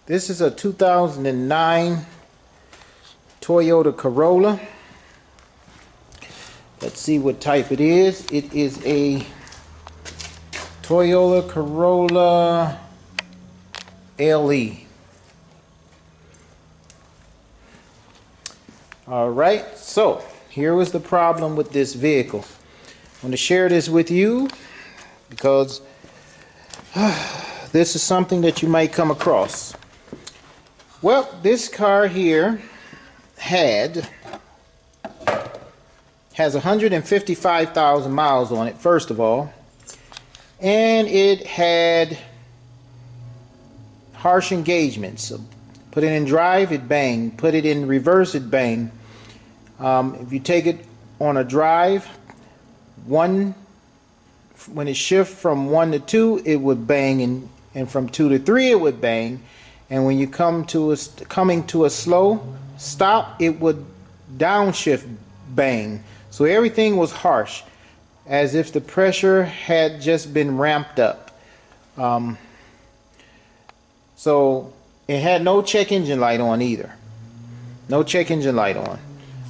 This is a 2009 Toyota Corolla. Let's see what type it is. It is a Toyota Corolla LE. Alright, so here was the problem with this vehicle. I want to share this with you because this is something that you might come across. Well, this car here has 155,000 miles on it, first of all, and it had harsh engagements. So put it in drive, it bang. Put it in reverse, it bang. If you take it on a drive, when it shifts from 1 to 2, it would bang, and from 2 to 3, it would bang. And when you coming to a slow stop, it would downshift, bang. So everything was harsh, as if the pressure had just been ramped up. So it had no check engine light on either. No check engine light on.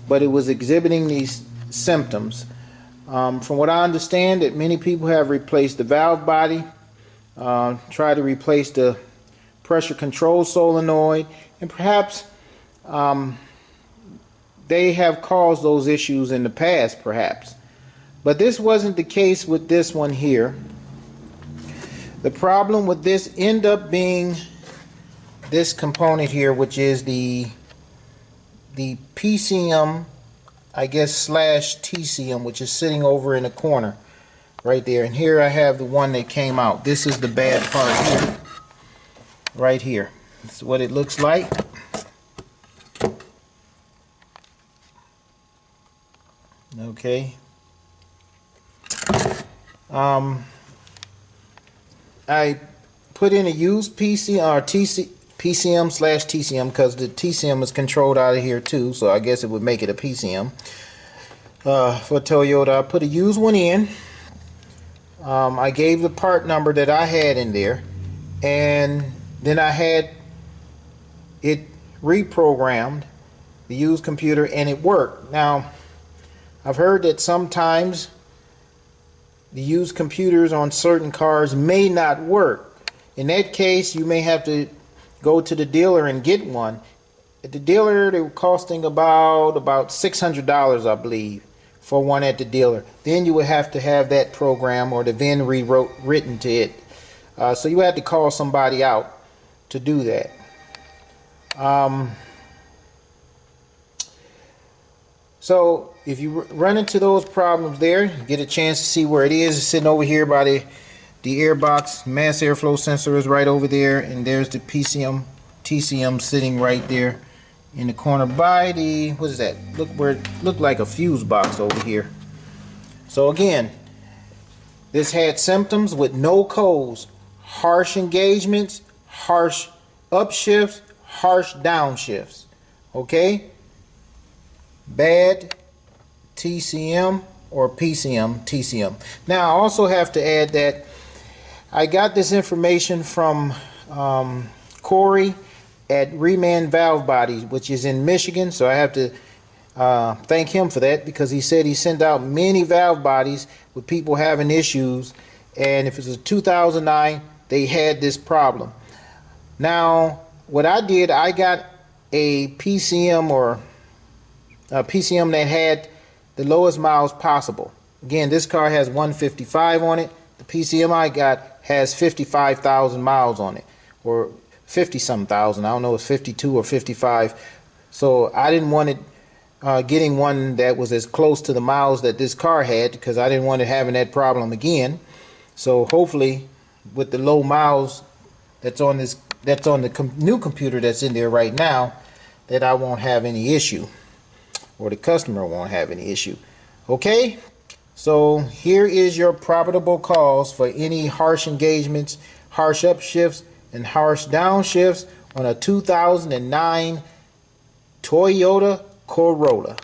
But it was exhibiting these symptoms. From what I understand, that many people have replaced the valve body, tried to replace the pressure control solenoid, and perhaps they have caused those issues in the past, perhaps. But this wasn't the case with this one here. The problem with this ended up being this component here, which is the PCM, I guess, slash TCM, which is sitting over in the corner right there. And here I have the one that came out. This is the bad part here, right here. This is what it looks like. Okay. I put in a used PCM slash TCM, because the TCM is controlled out of here too, so I guess it would make it a PCM. For Toyota, I put a used one in. I gave the part number that I had in there, and then I had it reprogrammed, the used computer, and it worked. Now, I've heard that sometimes the used computers on certain cars may not work. In that case, you may have to go to the dealer and get one. At the dealer, they were costing about $600, I believe, for one at the dealer. Then you would have to have that program or the VIN written to it. So you had to call somebody out to do that. So if you run into those problems there, you get a chance to see where it is. It's sitting over here by the airbox. Mass airflow sensor is right over there, and there's the PCM TCM sitting right there in the corner by the, what is that? Look where it looked like a fuse box over here. So again, this had symptoms with no codes, harsh engagements, harsh upshifts, harsh downshifts. Okay? Bad TCM or PCM TCM. Now I also have to add that I got this information from Corey at Reman Valve Body, which is in Michigan, so I have to thank him for that, because he said he sent out many valve bodies with people having issues, and if it's a 2009, they had this problem. Now what I did, I got a PCM or a PCM that had the lowest miles possible. Again, this car has 155 on it. The PCM I got has 55,000 miles on it, or 50-some thousand. I don't know if it's 52 or 55. So I didn't want it getting one that was as close to the miles that this car had, because I didn't want it having that problem again. So hopefully, with the low miles that's on the new computer that's in there right now, that I won't have any issue, or the customer won't have any issue. Okay, so here is your probable cause for any harsh engagements, harsh upshifts, and harsh downshifts on a 2009 Toyota Corolla.